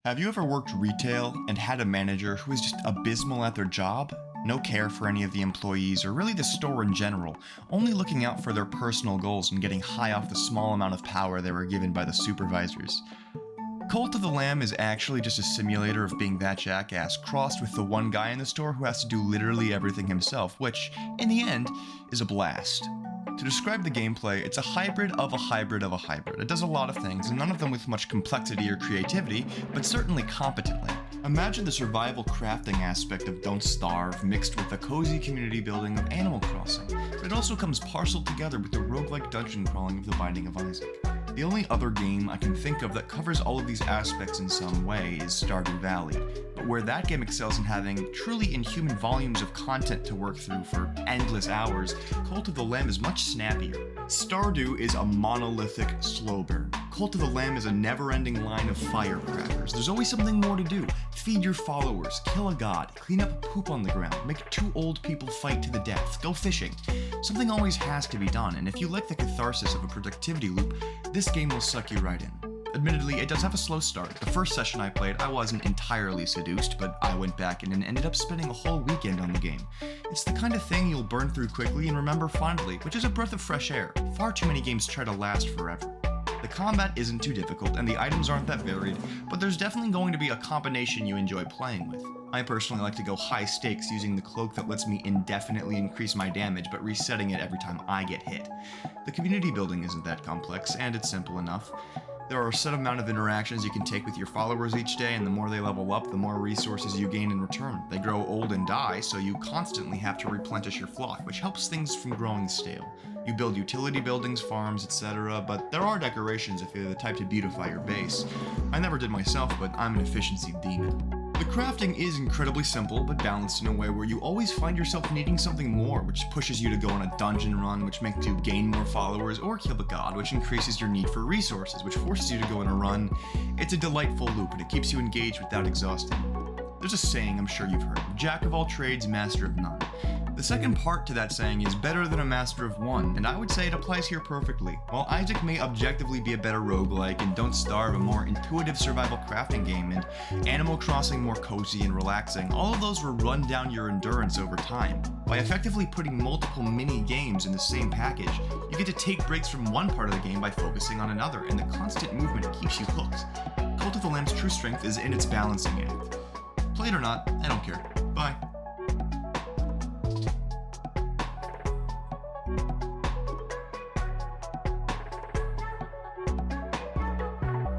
Have you ever worked retail and had a manager who was just abysmal at their job? No care for any of the employees or really the store in general, only looking out for their personal goals and getting high off the small amount of power they were given by the supervisors. Cult of the Lamb is actually just a simulator of being that jackass crossed with the one guy in the store who has to do literally everything himself, which, in the end, is a blast. To describe the gameplay, it's a hybrid of a hybrid of a hybrid. It does a lot of things, and none of them with much complexity or creativity, but certainly competently. Imagine the survival crafting aspect of Don't Starve mixed with the cozy community building of Animal Crossing, but it also comes parceled together with the roguelike dungeon crawling of The Binding of Isaac. The only other game I can think of that covers all of these aspects in some way is Stardew Valley, but where that game excels in having truly inhuman volumes of content to work through for endless hours, Cult of the Lamb is much snappier. Stardew is a monolithic slow burn. Cult of the Lamb is a never-ending line of firecrackers. There's always something more to do. Feed your followers, kill a god, clean up poop on the ground, make two old people fight to the death, go fishing. Something always has to be done, and if you like the catharsis of a productivity loop, this game will suck you right in. Admittedly, it does have a slow start. The first session I played, I wasn't entirely seduced, but I went back in and ended up spending a whole weekend on the game. It's the kind of thing you'll burn through quickly and remember fondly, which is a breath of fresh air. Far too many games try to last forever. The combat isn't too difficult, and the items aren't that varied, but there's definitely going to be a combination you enjoy playing with. I personally like to go high stakes using the cloak that lets me indefinitely increase my damage, but resetting it every time I get hit. The community building isn't that complex, and it's simple enough. There are a set amount of interactions you can take with your followers each day, and the more they level up, the more resources you gain in return. They grow old and die, so you constantly have to replenish your flock, which helps things from growing stale. You build utility buildings, farms, etc., but there are decorations if you're the type to beautify your base. I never did myself, but I'm an efficiency demon. The crafting is incredibly simple, but balanced in a way where you always find yourself needing something more, which pushes you to go on a dungeon run, which makes you gain more followers, or kill a god, which increases your need for resources, which forces you to go on a run. It's a delightful loop, and it keeps you engaged without exhausting you. There's a saying I'm sure you've heard, jack of all trades, master of none. The second part to that saying is better than a master of one, and I would say it applies here perfectly. While Isaac may objectively be a better roguelike, and Don't Starve a more intuitive survival crafting game, and Animal Crossing more cozy and relaxing, all of those will run down your endurance over time. By effectively putting multiple mini-games in the same package, you get to take breaks from one part of the game by focusing on another, and the constant movement keeps you hooked. Cult of the Lamb's true strength is in its balancing act. Play it or not, I don't care. Bye.